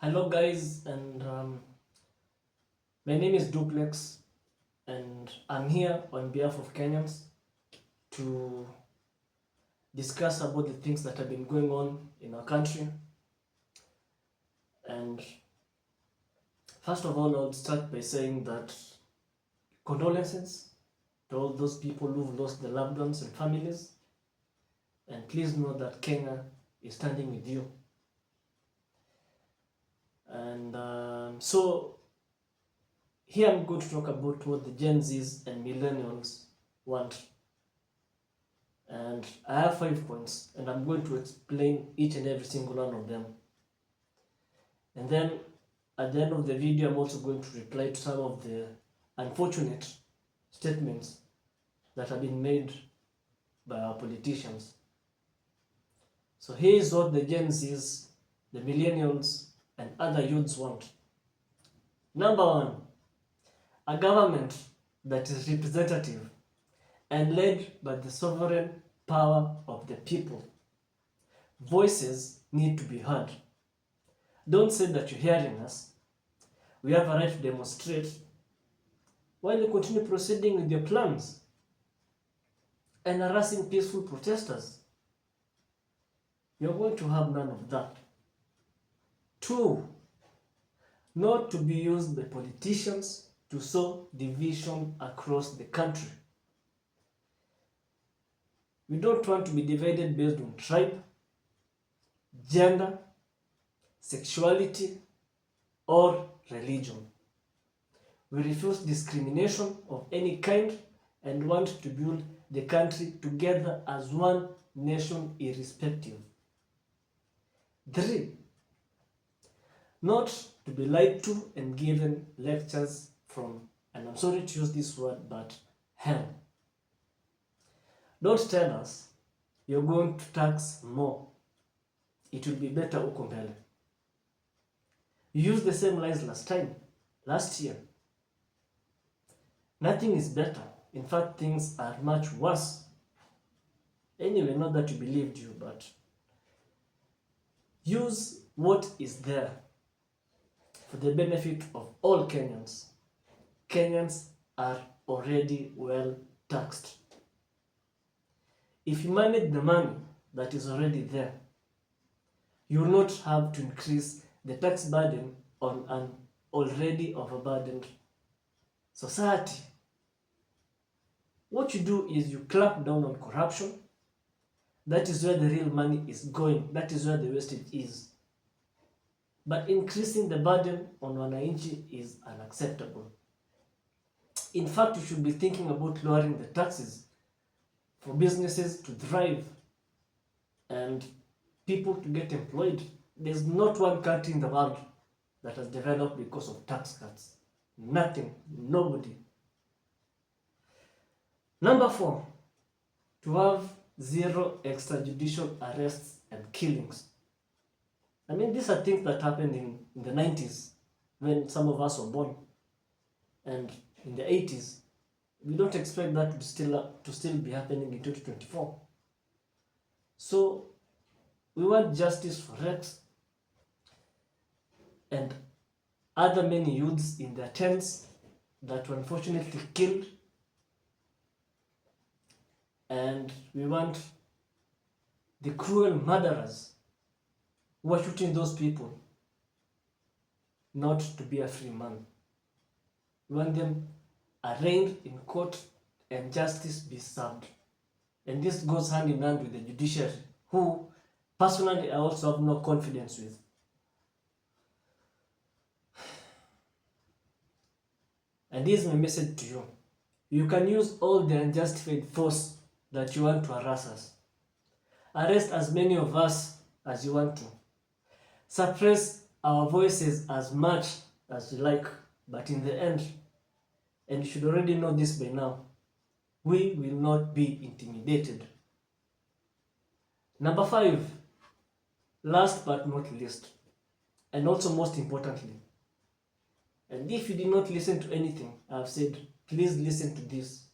Hello guys, and my name is Duplex, and I'm here on behalf of Kenyans to discuss about the things that have been going on in our country. And first of all, I'll start by saying that condolences to all those people who've lost their loved ones and families, and please know that Kenya is standing with you. And so here I'm going to talk about what the Gen Zs and Millennials want. And I have 5 points, and I'm going to explain each and every single one of them. And then at the end of the video, I'm also going to reply to some of the unfortunate statements that have been made by our politicians. So here's what the Gen Zs, the Millennials, and other youths want. Number one, a government that is representative and led by the sovereign power of the people. Voices need to be heard. Don't say that you're hearing us. We have a right to demonstrate while you continue proceeding with your plans and harassing peaceful protesters. You're going to have none of that. 2, not to be used by politicians to sow division across the country. We don't want to be divided based on tribe, gender, sexuality, or religion. We refuse discrimination of any kind and want to build the country together as one nation irrespective. 3, not to be lied to and given lectures from, and I'm sorry to use this word, but hell. Don't tell us you're going to tax more. It will be better huko mbele. You used the same lies last year. Nothing is better. In fact, things are much worse. Anyway, not that we believed you, but use what is there for the benefit of all Kenyans. Kenyans are already well taxed. If you manage the money that is already there, you will not have to increase the tax burden on an already overburdened society. What you do is you clamp down on corruption. That is where the real money is going. That is where the wastage is. But increasing the burden on wananchi is unacceptable. In fact, you should be thinking about lowering the taxes for businesses to thrive and people to get employed. There's not one country in the world that has developed because of tax cuts. Nothing. Nobody. Number 4, to have 0 extrajudicial arrests and killings. I mean, these are things that happened in the 90s when some of us were born, and in the 80s. We don't expect that to still be happening in 2024. So we want justice for Rex and other many youths in their tens that were unfortunately killed. And we want the cruel murderers who are shooting those people not to be a free man. We want them arraigned in court and justice be served. And this goes hand in hand with the judiciary, who personally I also have no confidence with. And this is my message to you. You can use all the unjustified force that you want to harass us. Arrest as many of us as you want to. Suppress our voices as much as you like, but in the end, and you should already know this by now, we will not be intimidated. Number 5, last but not least, and also most importantly, and if you did not listen to anything I've said, please listen to this.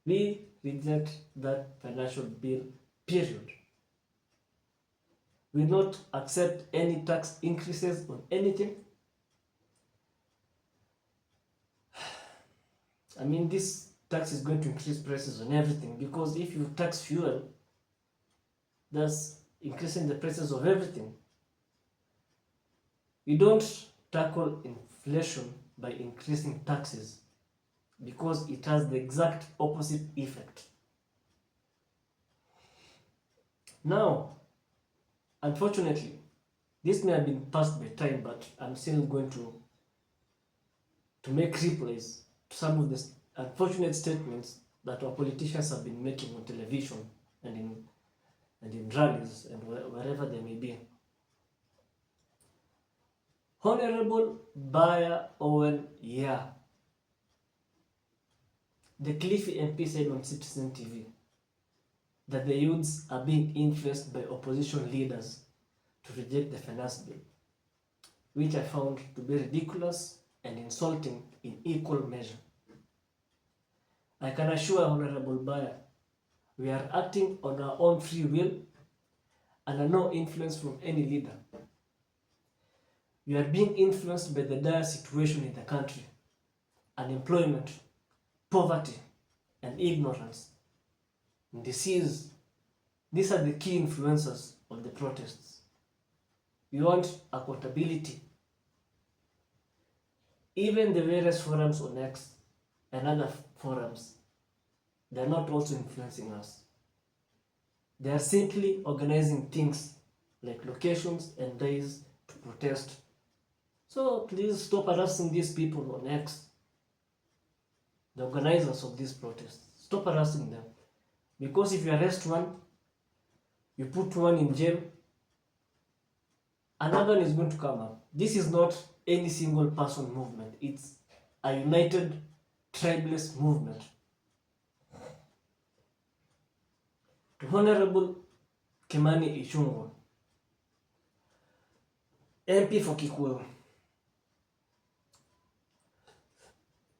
We reject that financial bill, period. will not accept any tax increases on anything. I mean, this tax is going to increase prices on everything, because if you tax fuel, that's increasing the prices of everything. You don't tackle inflation by increasing taxes, because it has the exact opposite effect. Now, unfortunately, this may have been passed by time, but I'm still going to make replies to some of the unfortunate statements that our politicians have been making on television and in rallies and wherever they may be. Honorable Baya Owen Yah, the Cliffy MP, said on Citizen TV that the youths are being influenced by opposition leaders to reject the finance bill, which I found to be ridiculous and insulting in equal measure. I can assure Honorable Baya, we are acting on our own free will and are no influence from any leader. We are being influenced by the dire situation in the country: unemployment, poverty, and ignorance, and disease. These are the key influencers of the protests. We want accountability. Even the various forums on X and other forums, they are not also influencing us. They are simply organizing things like locations and days to protest. So please stop harassing these people on X, the organizers of these protests. Stop harassing them. Because if you arrest one, you put one in jail, another one is going to come up. This is not any single person movement. It's a united tribalist movement. To Honorable Kimani Ichung'wah, MP for Kikuyu.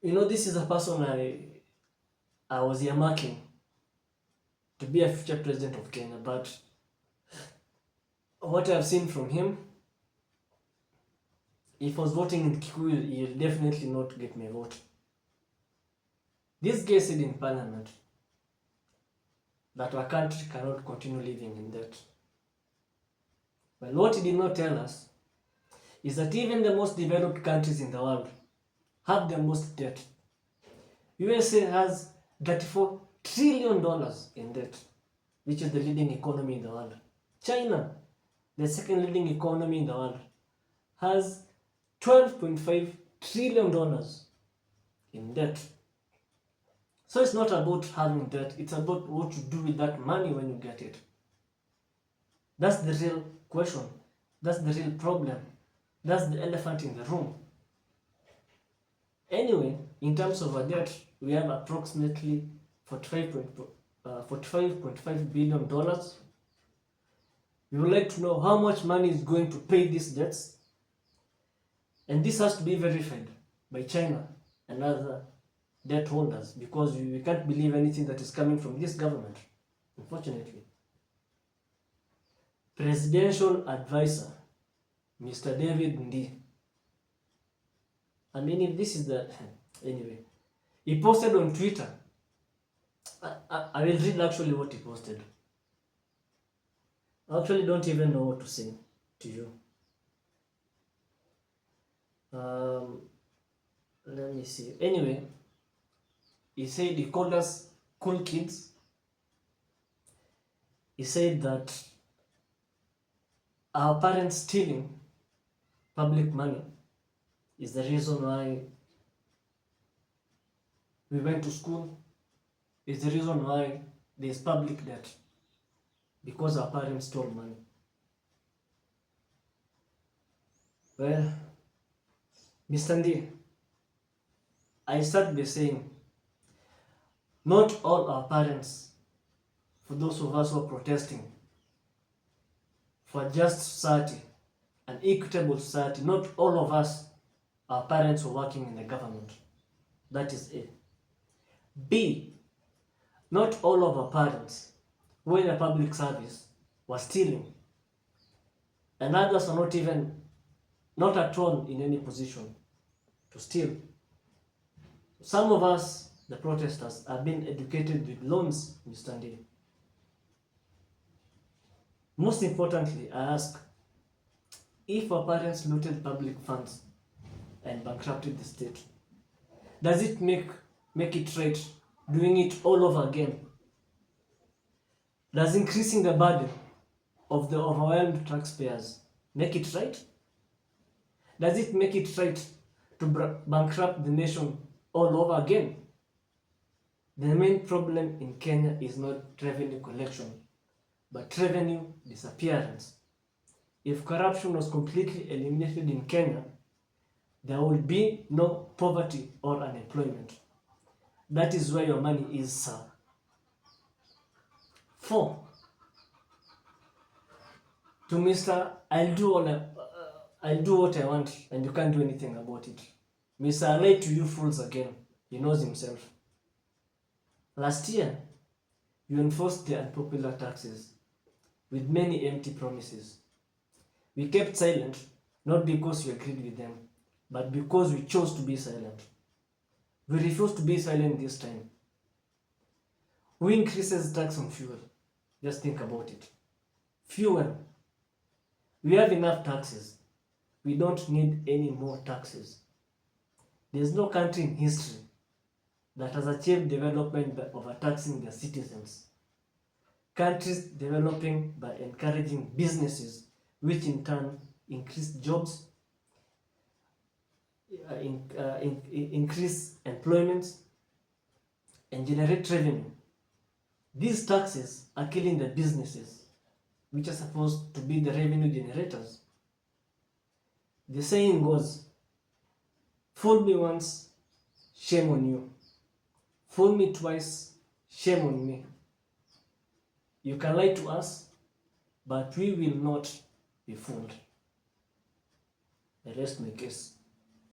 You know, this is a person I was earmarking to be a future president of Kenya, but what I've seen from him, if I was voting in Kikuyu, he'll definitely not get my vote. This guy said in parliament that our country cannot continue living in debt. Well, what he did not tell us is that even the most developed countries in the world have the most debt. USA has $34 trillion in debt, which is the leading economy in the world. China, the second leading economy in the world, has $12.5 trillion in debt. So it's not about having debt, it's about what you do with that money when you get it. That's the real question. That's the real problem. That's the elephant in the room. Anyway, in terms of our debt, we have approximately $45.5 billion. We would like to know how much money is going to pay these debts. And this has to be verified by China and other debt holders, because we can't believe anything that is coming from this government, unfortunately. Presidential advisor, Mr. David Ndi. I mean, if this is the... Anyway, he posted on Twitter. I will read actually what he posted. I actually don't even know what to say to you. Let me see. Anyway, he said, he called us cool kids. He said that our parents stealing public money is the reason why we went to school, is the reason why there is public debt, because our parents stole money. Well, Mr. Ndi, I start by saying, not all our parents, for those of us who are protesting for a just society, an equitable society, not all of us, our parents were working in the government. That is A. B, not all of our parents who were in a public service were stealing. and others are not at all in any position to steal. Some of us, the protesters, have been educated with loans, Mr. Ndi. Most importantly, I ask, if our parents looted public funds and bankrupted the state, does it make it right doing it all over again? Does increasing the burden of the overwhelmed taxpayers make it right? Does it make it right to bankrupt the nation all over again? The main problem in Kenya is not revenue collection, but revenue disappearance. If corruption was completely eliminated in Kenya, there would be no poverty or unemployment. That is where your money is, sir. 4. To Mr. I'll do what I want and you can't do anything about it. Mr. I lied to you fools again. He knows himself. Last year, you enforced the unpopular taxes with many empty promises. We kept silent, not because we agreed with them, but because we chose to be silent. We refuse to be silent this time. Who increases tax on fuel? Just think about it. Fuel. We have enough taxes. We don't need any more taxes. There's no country in history that has achieved development by overtaxing their citizens. Countries developing by encouraging businesses, which in turn increase jobs, increase employment, and generate revenue. These taxes are killing the businesses, which are supposed to be the revenue generators. The saying goes, fool me once, shame on you. Fool me twice, shame on me. You can lie to us, but we will not be fooled. I rest my case.